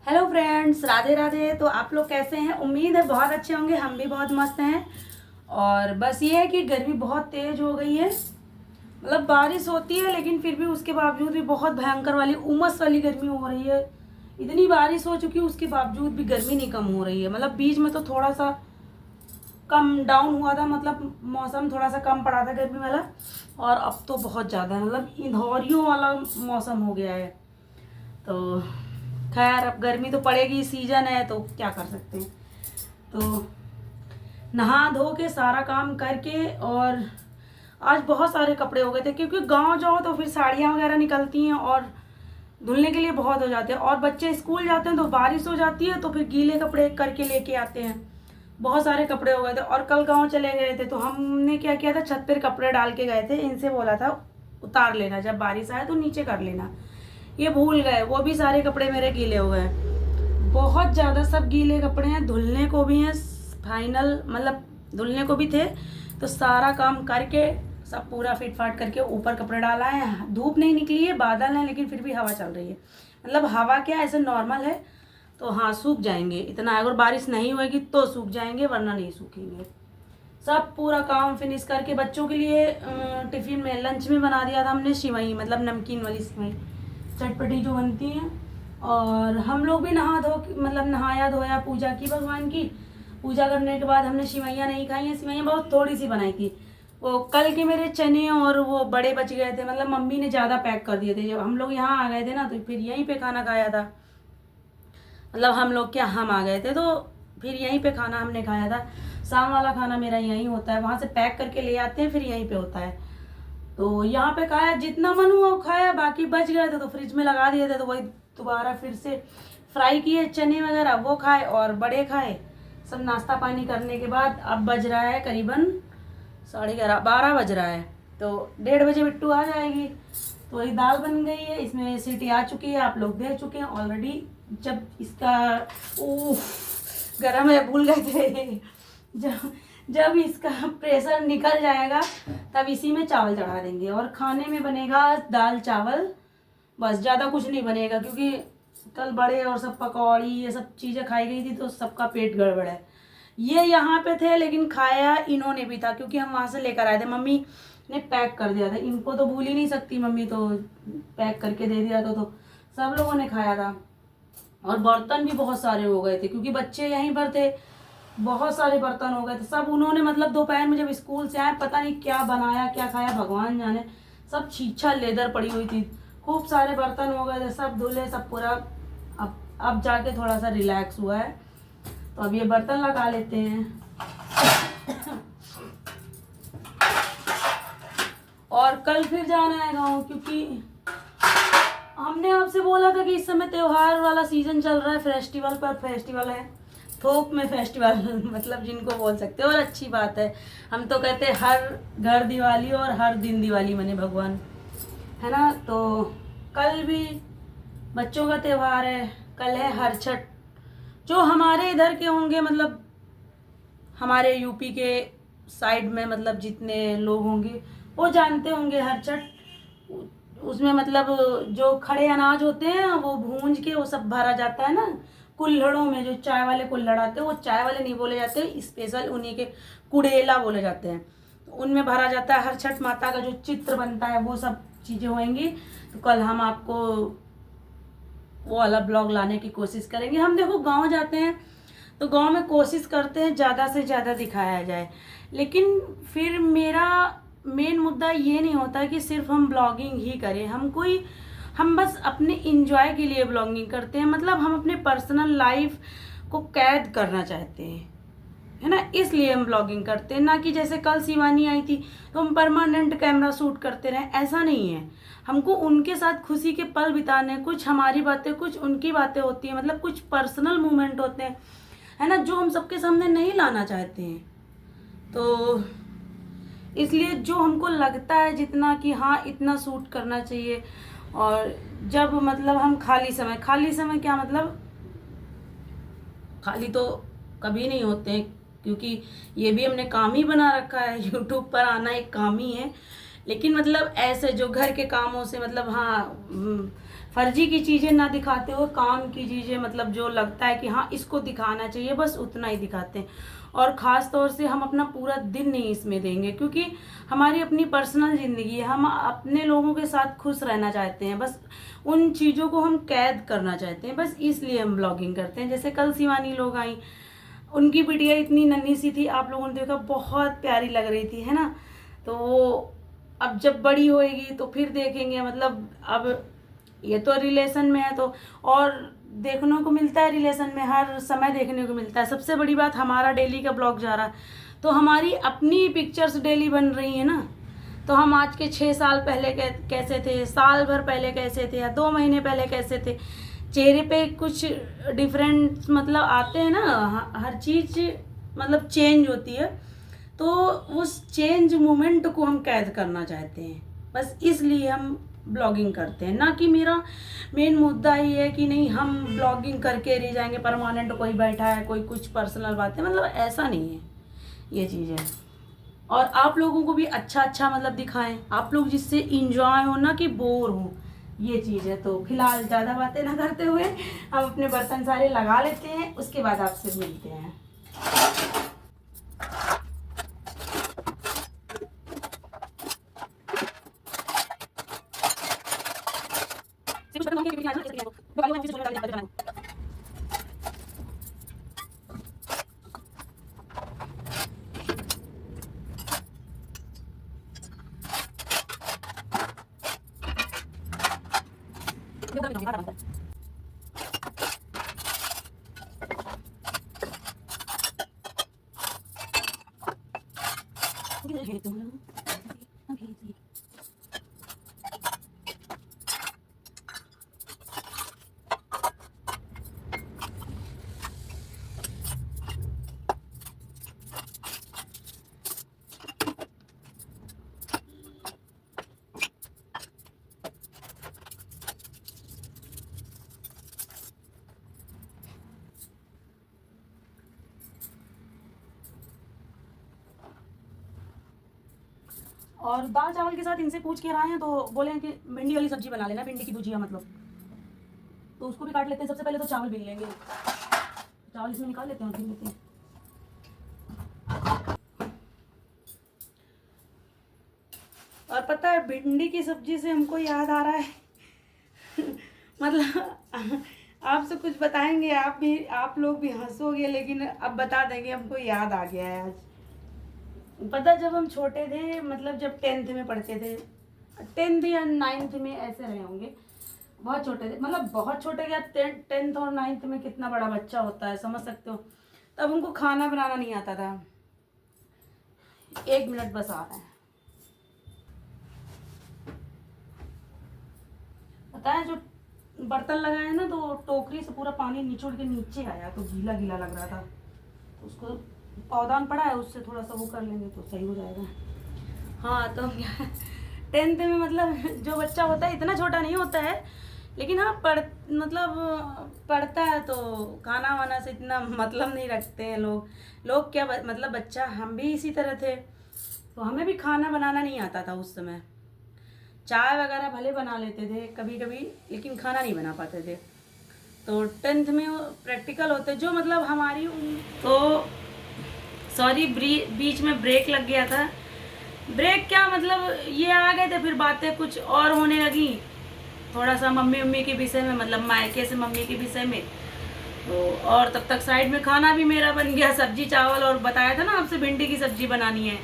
Hello friends, Radhe Radhe. तो आप लोग कैसे हैं? उम्मीद है बहुत अच्छे होंगे। हम भी बहुत मस्त हैं। और बस ये है कि गर्मी बहुत तेज़ हो गई है। मतलब बारिश होती है लेकिन फिर भी उसके बावजूद भी बहुत भयंकर वाली उमस वाली गर्मी हो रही है। इतनी बारिश हो चुकी है उसके बावजूद भी गर्मी नहीं कम हो रही है। मतलब बीच में तो थोड़ा सा कम डाउन हुआ था, मतलब मौसम थोड़ा सा कम पड़ा था गर्मी वाला। और अब तो बहुत ज़्यादा मतलब इंदौरियों वाला मौसम हो गया है। तो खैर अब गर्मी तो पड़ेगी, सीजन है तो क्या कर सकते हैं। तो नहा धो के सारा काम करके, और आज बहुत सारे कपड़े हो गए थे क्योंकि गांव जाओ तो फिर साड़ियाँ वगैरह निकलती हैं और धुलने के लिए बहुत हो जाते हैं। और बच्चे स्कूल जाते हैं तो बारिश हो जाती है तो फिर गीले कपड़े करके लेके आते हैं। बहुत सारे कपड़े हो गए थे। और कल गाँव चले गए थे तो हमने क्या किया था, छत पर कपड़े डाल के गए थे। इनसे बोला था उतार लेना, जब बारिश आए तो नीचे कर लेना। ये भूल गए, वो भी सारे कपड़े मेरे गीले हो गए। बहुत ज़्यादा सब गीले कपड़े हैं, धुलने को भी हैं फाइनल, मतलब धुलने को भी थे। तो सारा काम करके सब पूरा फिट फाट करके ऊपर कपड़े डाला है। धूप नहीं निकली है, बादल है, लेकिन फिर भी हवा चल रही है। मतलब हवा क्या ऐसे नॉर्मल है। तो हाँ, सूख जाएंगे इतना। अगर बारिश नहीं होगी तो सूख जाएंगे, वरना नहीं सूखेंगे। सब पूरा काम फिनिश करके बच्चों के लिए टिफ़िन में लंच में बना दिया था हमने सिवई, मतलब नमकीन वाली सिवई, चटपटी जो बनती हैं। और हम लोग भी नहा धो, मतलब नहाया धोया, पूजा की भगवान की। पूजा करने के बाद हमने सिवैयाँ नहीं खाई हैं। सिवैयाँ बहुत थोड़ी सी बनाई थी। वो कल के मेरे चने और वो बड़े बच गए थे, मतलब मम्मी ने ज़्यादा पैक कर दिए थे। जब हम लोग यहाँ आ गए थे ना तो फिर यहीं पे खाना खाया था। मतलब हम लोग क्या, हम आ गए थे तो फिर यहीं पे खाना हमने खाया था। शाम वाला खाना मेरा यहीं होता है, वहाँ से पैक करके ले आते हैं, फिर यहीं पे होता है। तो यहाँ पे खाया, जितना मन हुआ वो खाया। बाकी बच गए थे तो फ्रिज में लगा दिए थे, तो वही दोबारा फिर से फ्राई किए चने वगैरह, वो खाए और बड़े खाए। सब नाश्ता पानी करने के बाद अब बज रहा है करीबन 11:30 12 बज रहा है। तो 1:30 बजे बिट्टू आ जाएगी। तो वही दाल बन गई है, इसमें सीटी आ चुकी है, आप लोग देख चुके हैं ऑलरेडी। जब इसका गरम है, भूल गए थे। जब जब इसका प्रेशर निकल जाएगा तब इसी में चावल चढ़ा देंगे और खाने में बनेगा दाल चावल। बस ज़्यादा कुछ नहीं बनेगा क्योंकि कल बड़े और सब पकौड़ी ये सब चीज़ें खाई गई थी तो सबका पेट गड़बड़ है। ये यहाँ पे थे लेकिन खाया इन्होंने भी था क्योंकि हम वहाँ से लेकर आए थे। मम्मी ने पैक कर दिया था, इनको तो भूल ही नहीं सकती मम्मी, तो पैक करके दे दिया था तो सब लोगों ने खाया था। और बर्तन भी बहुत सारे हो गए थे क्योंकि बच्चे यहीं पर थे। बहुत सारे बर्तन हो गए थे सब उन्होंने, मतलब दोपहर में जब स्कूल से आए पता नहीं क्या बनाया क्या खाया भगवान जाने। सब छीछा लेदर पड़ी हुई थी, खूब सारे बर्तन हो गए थे, सब धुले सब पूरा। अब जाके थोड़ा सा रिलैक्स हुआ है। तो अब ये बर्तन लगा लेते हैं। और कल फिर जाना है गाँव क्योंकि हमने आपसे बोला था कि इस समय त्योहार वाला सीजन चल रहा है, फेस्टिवल पर फेस्टिवल है, थोक में फेस्टिवल मतलब जिनको बोल सकते हो। और अच्छी बात है, हम तो कहते हैं हर घर दिवाली और हर दिन दिवाली मने भगवान, है ना। तो कल भी बच्चों का त्यौहार है, कल है हर छठ। जो हमारे इधर के होंगे, मतलब हमारे यूपी के साइड में, मतलब जितने लोग होंगे वो जानते होंगे हर छठ। उसमें मतलब जो खड़े अनाज होते हैं वो भूंज के वो सब भरा जाता है ना कुल्हड़ों में। जो चाय वाले कुल्हड़ आते हैं वो चाय वाले नहीं बोले जाते, स्पेशल उन्हीं के कुड़ेला बोले जाते हैं। तो उनमें भरा जाता है हर छठ माता का जो चित्र बनता है, वो सब चीज़ें होंगी। तो कल हम आपको वो वाला ब्लॉग लाने की कोशिश करेंगे। हम देखो गांव जाते हैं तो गांव में कोशिश करते हैं ज़्यादा से ज़्यादा दिखाया जाए, लेकिन फिर मेरा मेन मुद्दा ये नहीं होता कि सिर्फ हम ब्लॉगिंग ही करें। हम बस अपने इंजॉय के लिए ब्लॉगिंग करते हैं, मतलब हम अपने पर्सनल लाइफ को कैद करना चाहते हैं, है ना। इसलिए हम ब्लॉगिंग करते हैं, ना कि जैसे कल शिवानी आई थी तो हम परमानेंट कैमरा शूट करते रहे, ऐसा नहीं है। हमको उनके साथ खुशी के पल बिताने, कुछ हमारी बातें कुछ उनकी बातें होती हैं, मतलब कुछ पर्सनल मोमेंट होते हैं, है ना, जो हम सबके सामने नहीं लाना चाहते हैं। तो इसलिए जो हमको लगता है जितना कि हाँ इतना शूट करना चाहिए। और जब मतलब हम खाली समय क्या मतलब, खाली तो कभी नहीं होते हैं क्योंकि ये भी हमने काम ही बना रखा है, यूट्यूब पर आना एक काम ही है। लेकिन मतलब ऐसे जो घर के कामों से, मतलब हाँ फर्जी की चीज़ें ना दिखाते हुए काम की चीज़ें, मतलब जो लगता है कि हाँ इसको दिखाना चाहिए, बस उतना ही दिखाते हैं। और ख़ास तौर से हम अपना पूरा दिन नहीं इसमें देंगे, क्योंकि हमारी अपनी पर्सनल ज़िंदगी है, हम अपने लोगों के साथ खुश रहना चाहते हैं, बस उन चीज़ों को हम कैद करना चाहते हैं, बस इसलिए हम ब्लॉगिंग करते हैं। जैसे कल शिवानी लोग आई, उनकी बिटिया इतनी नन्ही सी थी, आप लोगों ने देखा, बहुत प्यारी लग रही थी, है ना। तो अब जब बड़ी होएगी तो फिर देखेंगे, मतलब अब ये तो रिलेशन में है तो और देखने को मिलता है, रिलेशन में हर समय देखने को मिलता है। सबसे बड़ी बात, हमारा डेली का ब्लॉग जा रहा है तो हमारी अपनी पिक्चर्स डेली बन रही है ना। तो हम आज के 6 साल पहले कैसे थे, साल भर पहले कैसे थे, या 2 महीने पहले कैसे थे, चेहरे पे कुछ डिफरेंट मतलब आते हैं ना, हर चीज़ मतलब चेंज होती है। तो उस चेंज मोमेंट को हम कैद करना चाहते हैं, बस इसलिए हम ब्लॉगिंग करते हैं। ना कि मेरा मेन मुद्दा ही है कि नहीं हम ब्लॉगिंग करके रह जाएंगे परमानेंट, कोई बैठा है, कोई कुछ पर्सनल बातें, मतलब ऐसा नहीं है ये चीज़ है। और आप लोगों को भी अच्छा अच्छा मतलब दिखाएं, आप लोग जिससे इंजॉय हो, ना कि बोर हो, ये चीज़ है। तो फिलहाल ज़्यादा बातें ना करते हुए हम अपने बर्तन सारे लगा लेते हैं, उसके बाद आपसे मिलते हैं। और दाल चावल के साथ इनसे पूछ के आए हैं तो बोले हैं कि भिंडी वाली सब्जी बना लेना, भिंडी की भुजिया मतलब। तो उसको भी काट लेते हैं। सबसे पहले तो चावल बीन लेंगे, चावल इसमें निकाल लेते हैं और बीन लेते हैं। और पता है, भिंडी की सब्जी से हमको याद आ रहा है मतलब आपसे कुछ बताएंगे, आप लोग भी हंसोगे, लेकिन अब बता देंगे, हमको याद आ गया है आज। पता, जब हम छोटे थे, मतलब जब 10th में पढ़ते थे, 10th या 9th में ऐसे रहे होंगे, बहुत छोटे थे, मतलब बहुत छोटे क्या, 10th और 9th में कितना बड़ा बच्चा होता है, समझ सकते हो। तब हमको खाना बनाना नहीं आता था। 1 मिनट बस आ रहा है। पता है, जो बर्तन लगाए ना, तो टोकरी से पूरा पानी निचोड़ के नीचे आया, तो गीला गीला लग रहा था। तो उसको पावदान पड़ा है, उससे थोड़ा सा वो कर लेंगे तो सही हो जाएगा। हाँ, तो 10th में मतलब जो बच्चा होता है इतना छोटा नहीं होता है, लेकिन हाँ पढ़ता है तो खाना वाना से इतना मतलब नहीं रखते हैं लोग क्या मतलब बच्चा, हम भी इसी तरह थे। तो हमें भी खाना बनाना नहीं आता था उस समय। चाय वगैरह भले बना लेते थे कभी कभी, लेकिन खाना नहीं बना पाते थे। तो 10th में प्रैक्टिकल होते जो मतलब हमारी, तो सॉरी बीच में ब्रेक लग गया था। ब्रेक क्या मतलब, ये आ गए थे, फिर बातें कुछ और होने लगी, थोड़ा सा मम्मी के विषय में, मतलब मायके से मम्मी के विषय में। तो और तब तक साइड में खाना भी मेरा बन गया, सब्जी चावल, और बताया था ना आपसे भिंडी की सब्जी बनानी है।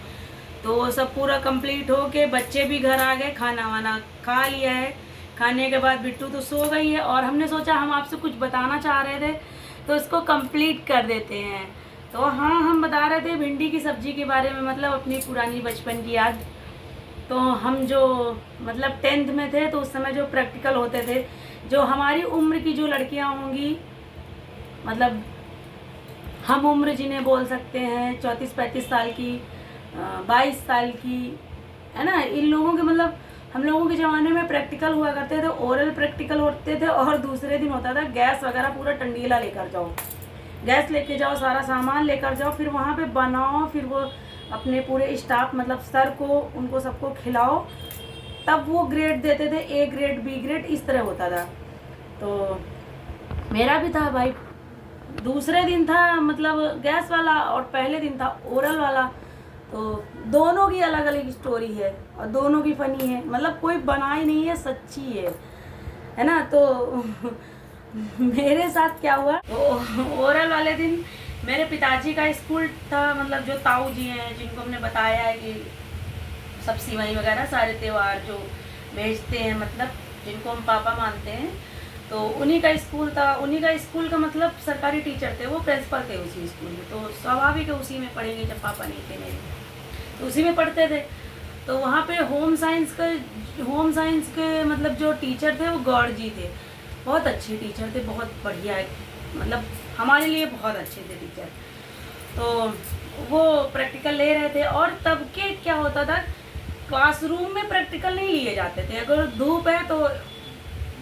तो वो सब पूरा कंप्लीट हो के बच्चे भी घर आ गए, खाना वाना खा लिया है। खाने के बाद बिट्टू तो सो गई है, और हमने सोचा हम आपसे कुछ बताना चाह रहे थे तो इसको कंप्लीट कर देते हैं। तो हाँ, हम बता रहे थे भिंडी की सब्जी के बारे में, मतलब अपनी पुरानी बचपन की याद। तो हम जो मतलब 10th में थे, तो उस समय जो प्रैक्टिकल होते थे, जो हमारी उम्र की जो लड़कियां होंगी, मतलब हम उम्र जिन्हें बोल सकते हैं 34-35 साल की, 22 साल की, है ना, इन लोगों के मतलब हम लोगों के ज़माने में प्रैक्टिकल हुआ करते थे, ओरल प्रैक्टिकल होते थे, और दूसरे दिन होता था गैस वगैरह पूरा टंडीला लेकर जाओ, गैस लेके जाओ, सारा सामान लेकर जाओ, फिर वहाँ पे बनाओ, फिर वो अपने पूरे स्टाफ मतलब सर को, उनको सबको खिलाओ, तब वो ग्रेड देते थे, A ग्रेड B ग्रेड, इस तरह होता था। तो मेरा भी था भाई, दूसरे दिन था मतलब गैस वाला और पहले दिन था ओरल वाला। तो दोनों की अलग अलग स्टोरी है और दोनों की फनी है, मतलब कोई बनाई नहीं है, सच्ची है ना। तो मेरे साथ क्या हुआ, तो ओरल वाले दिन मेरे पिताजी का स्कूल था, मतलब जो ताऊ जी हैं जिनको हमने बताया है कि सब सिवई वगैरह सारे त्यौहार जो भेजते हैं, मतलब जिनको हम पापा मानते हैं, तो उन्हीं का स्कूल था। उन्हीं का स्कूल का मतलब सरकारी टीचर थे, वो प्रिंसिपल थे उसी स्कूल में, तो स्वाभाविक है उसी में पढ़ेंगे, जब पापा नहीं थे मेरे तो उसी में पढ़ते थे। तो वहाँ पे होम साइंस के मतलब जो टीचर थे वो गौड़ जी थे, बहुत अच्छे टीचर थे, बहुत बढ़िया है, मतलब हमारे लिए बहुत अच्छे थे टीचर। तो वो प्रैक्टिकल ले रहे थे और तब के क्या होता था, क्लासरूम में प्रैक्टिकल नहीं लिए जाते थे। अगर धूप है तो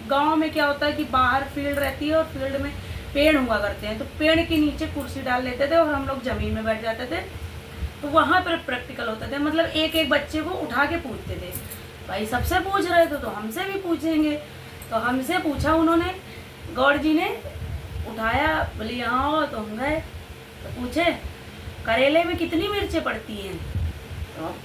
गांव में क्या होता है कि बाहर फील्ड रहती है और फील्ड में पेड़ हुआ करते हैं, तो पेड़ के नीचे कुर्सी डाल लेते थे और हम लोग ज़मीन में बैठ जाते थे, तो वहाँ पर प्रैक्टिकल होते थे। मतलब एक एक बच्चे को उठा के पूछते थे, भाई सबसे पूछ रहे थे तो हमसे भी पूछेंगे। तो हमसे पूछा उन्होंने, गौड़ जी ने उठाया, बोले यहाँ आओ, तो हम गए तो पूछे करेले में कितनी मिर्चें पड़ती हैं। तो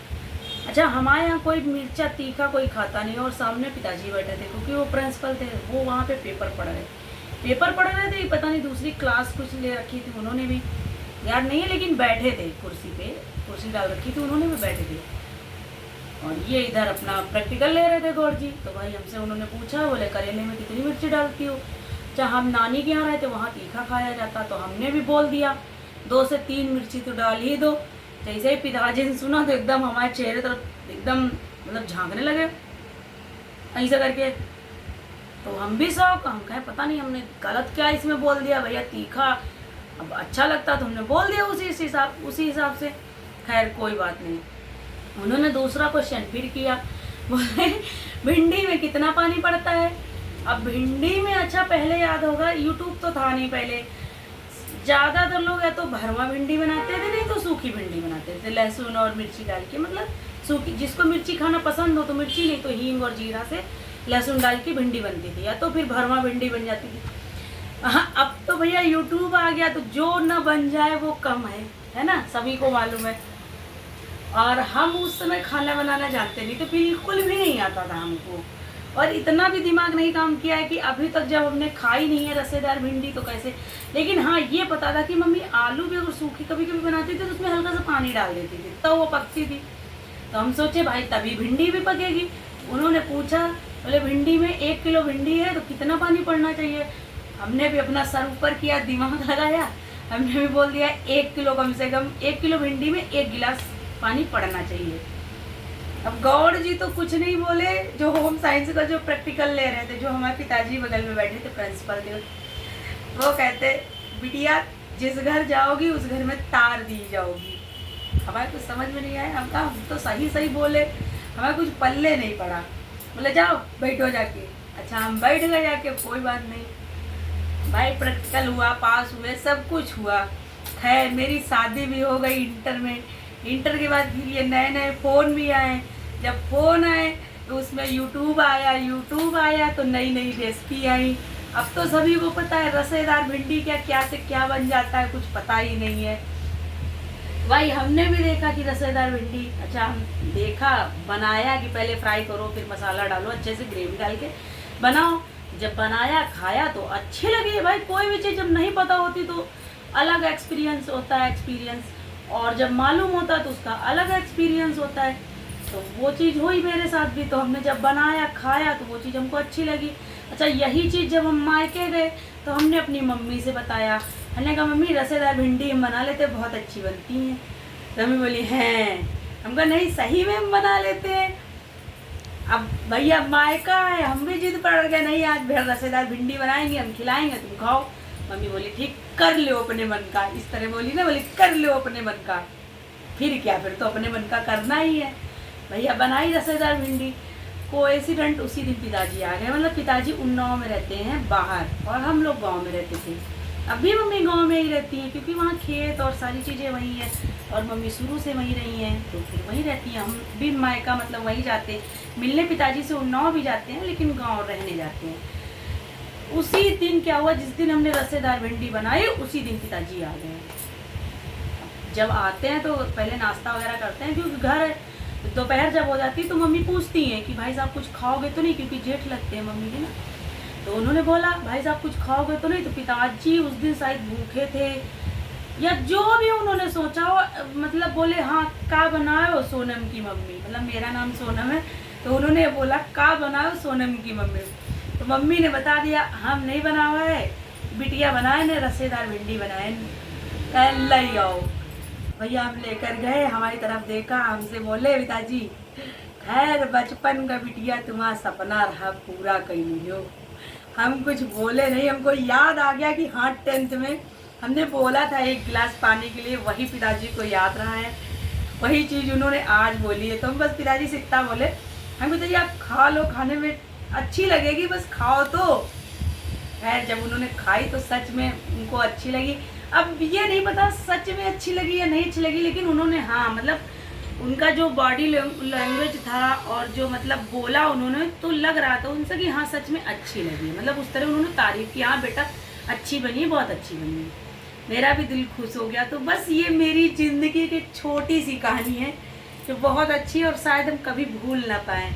अच्छा, हमारे यहाँ कोई मिर्चा तीखा कोई खाता नहीं, और सामने पिताजी बैठे थे क्योंकि वो प्रिंसिपल थे, वो वहाँ पे पेपर पढ़ रहे थे, पता नहीं दूसरी क्लास कुछ ले रखी थी उन्होंने भी, यार नहीं है, लेकिन बैठे थे कुर्सी पे, कुर्सी डाल रखी थी उन्होंने भी, बैठे थे और ये इधर अपना प्रैक्टिकल ले रहे थे गौड़ जी। तो भाई हमसे उन्होंने पूछा, बोले करेले में कितनी मिर्ची डालती हो। अच्छा, हम नानी के यहाँ रहे थे, वहाँ तीखा खाया जाता, तो हमने भी बोल दिया 2 से 3 मिर्ची तो डाल ही दो। जैसे ही पिताजी ने सुना तो एकदम हमारे चेहरे तरफ एकदम मतलब झांकने लगे ऐसा करके। तो हम भी शौक, हम कहें पता नहीं हमने गलत क्या इसमें बोल दिया, भैया तीखा अब अच्छा लगता तो हमने बोल दिया उसी हिसाब से। खैर कोई बात नहीं। उन्होंने दूसरा क्वेश्चन फिर किया, बोले भिंडी में कितना पानी पड़ता है। अब भिंडी में, अच्छा पहले याद होगा यूट्यूब तो था नहीं पहले, ज़्यादातर लोग या तो भरवा भिंडी बनाते थे, नहीं तो सूखी भिंडी बनाते थे, लहसुन और मिर्ची डाल के, मतलब सूखी, जिसको मिर्ची खाना पसंद हो तो मिर्ची, नहीं तो हींग और जीरा से लहसुन डाल के भिंडी बनती थी, या तो फिर भरवा भिंडी बन जाती थी। हाँ, अब तो भैया यूट्यूब आ गया तो जो न बन जाए वो कम है ना, सभी को मालूम है। और हम उस समय खाना बनाना जानते नहीं, तो बिल्कुल भी नहीं आता था हमको, और इतना भी दिमाग नहीं काम किया है कि अभी तक जब हमने खाई नहीं है रसेदार भिंडी तो कैसे। लेकिन हाँ, ये पता था कि मम्मी आलू भी अगर सूखी कभी कभी बनाती थी तो उसमें हल्का सा पानी डाल देती थी, तो वो पकती थी। तो हम सोचे भाई तभी भिंडी भी पकेगी। उन्होंने पूछा, बोले भिंडी में 1 किलो भिंडी है तो कितना पानी पड़ना चाहिए। हमने भी अपना सर ऊपर किया, दिमाग लगाया, हमने भी बोल दिया 1 किलो, कम से कम 1 किलो भिंडी में 1 गिलास पानी पड़ना चाहिए। अब गौड़ जी तो कुछ नहीं बोले, जो होम साइंस का जो प्रैक्टिकल ले रहे थे, जो हमारे पिताजी बगल में बैठे थे प्रिंसिपल थे, वो कहते बिटिया जिस घर जाओगी उस घर में तार दी जाओगी। हमारे कुछ समझ में नहीं आया, हम कहा हम तो सही बोले, हमें कुछ पल्ले नहीं पड़ा। बोले जाओ बैठो जाके। अच्छा, हम बैठ गए जाके, कोई बात नहीं भाई, प्रैक्टिकल हुआ, पास हुए, सब कुछ हुआ। खैर मेरी शादी भी हो गई इंटर में। इंटर के बाद फिर ये नए फ़ोन भी आए। जब फ़ोन आए तो उसमें यूट्यूब आया तो नई रेसिपी आई। अब तो सभी को पता है रसेदार भिंडी क्या से क्या बन जाता है, कुछ पता ही नहीं है भाई। हमने भी देखा कि रसेदार भिंडी, अच्छा हम देखा, बनाया कि पहले फ्राई करो फिर मसाला डालो, अच्छे से ग्रेवी डाल के बनाओ। जब बनाया खाया तो अच्छी लगी भाई। कोई भी चीज़ जब नहीं पता होती तो अलग एक्सपीरियंस होता है, और जब मालूम होता है तो उसका अलग एक्सपीरियंस होता है। तो वो चीज़ हुई मेरे साथ भी। तो हमने जब बनाया खाया तो वो चीज़ हमको अच्छी लगी। अच्छा, यही चीज़ जब हम मायके गए तो हमने अपनी मम्मी से बताया, हमने कहा मम्मी रसेदार भिंडी हम बना लेते, बहुत अच्छी बनती हैं। तो मम्मी बोली हैं, हम कहा नहीं सही में हम बना लेते हैं। अब भैया मायका है, हम भी जिद पड़ गए, नहीं आज रसेदार भिंडी बनाएंगे, हम खिलाएंगे, तुम खाओ। मम्मी बोली ठीक, कर लो अपने मन का, इस तरह बोली ना, बोली कर लो अपने मन का। फिर क्या, फिर तो अपने मन का करना ही है। भैया बनाई रसेदार भिंडी। कोइंसिडेंट उसी दिन पिताजी आ गए, मतलब पिताजी उन्नाव में रहते हैं बाहर, और हम लोग गांव में रहते थे। अब भी मम्मी गांव में ही रहती हैं क्योंकि वहाँ खेत और सारी चीज़ें वहीं हैं, और मम्मी शुरू से वहीं रही हैं तो फिर वहीं रहती हैं। हम भी मायका मतलब वहीं जाते मिलने, पिताजी से उन्नाव भी जाते हैं लेकिन गाँव रहने जाते हैं। उसी दिन क्या हुआ, जिस दिन हमने रसेदार भिंडी बनाई उसी दिन पिताजी आ गए। जब आते हैं तो पहले नाश्ता वगैरह करते हैं, क्योंकि घर दोपहर जब हो जाती है तो मम्मी पूछती हैं कि भाई साहब कुछ खाओगे तो नहीं, क्योंकि जेठ लगते हैं मम्मी के ना। तो उन्होंने बोला भाई साहब कुछ खाओगे तो नहीं, तो पिताजी उस दिन शायद भूखे थे या जो भी उन्होंने सोचा हो, मतलब बोले हाँ का बनाओ सोनम की मम्मी, मतलब मेरा नाम सोनम है, तो उन्होंने बोला का बनाओ सोनम की मम्मी। तो मम्मी ने बता दिया हम नहीं बना हुआ है, बिटिया बनाए ने रसेदार भिंडी बनाए, लई आओ। भैया हम लेकर गए, हमारी तरफ देखा, हमसे बोले पिताजी खैर बचपन का बिटिया तुम्हारा सपना रहा पूरा कर लियो। हम कुछ बोले नहीं, हमको याद आ गया कि हाँ 10th में हमने बोला था 1 गिलास पानी के लिए, वही पिताजी को याद रहा है, वही चीज़ उन्होंने आज बोली है। तो हम बस पिताजी से इतना बोले, हम पिताजी आप खा लो, खाने में अच्छी लगेगी बस खाओ तो। खैर जब उन्होंने खाई तो सच में उनको अच्छी लगी। अब ये नहीं पता सच में अच्छी लगी या नहीं अच्छी लगी, लेकिन उन्होंने हाँ मतलब उनका जो बॉडी लैंग्वेज था और जो मतलब बोला उन्होंने, तो लग रहा था उनसे कि हाँ सच में अच्छी लगी, मतलब उस तरह उन्होंने तारीफ की, हाँ बेटा अच्छी बनी है, बहुत अच्छी बनी है। मेरा भी दिल खुश हो गया। तो बस ये मेरी ज़िंदगी की छोटी सी कहानी है जो बहुत अच्छी है और शायद हम कभी भूल ना पाएँ।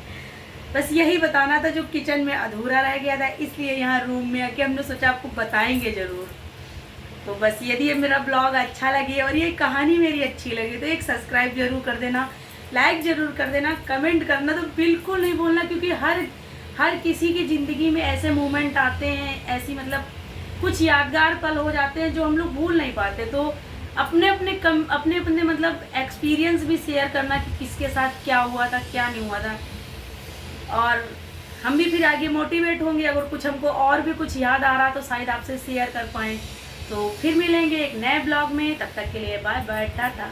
बस यही बताना था जो किचन में अधूरा रह गया था, इसलिए यहाँ रूम में आके हमने सोचा आपको बताएंगे ज़रूर। तो बस यदि ये मेरा ब्लॉग अच्छा लगे और ये कहानी मेरी अच्छी लगे तो एक सब्सक्राइब जरूर कर देना, लाइक ज़रूर कर देना, कमेंट करना तो बिल्कुल नहीं भूलना, क्योंकि हर किसी की ज़िंदगी में ऐसे मोमेंट आते हैं, ऐसी मतलब कुछ यादगार पल हो जाते हैं जो हम लोग भूल नहीं पाते। तो अपने अपने मतलब एक्सपीरियंस भी शेयर करना कि किसके साथ क्या हुआ था क्या नहीं हुआ था, और हम भी फिर आगे मोटिवेट होंगे। अगर कुछ हमको और भी कुछ याद आ रहा तो शायद आपसे शेयर कर पाएँ। तो फिर मिलेंगे एक नए ब्लॉग में, तब तक के लिए बाय बाय, टाटा।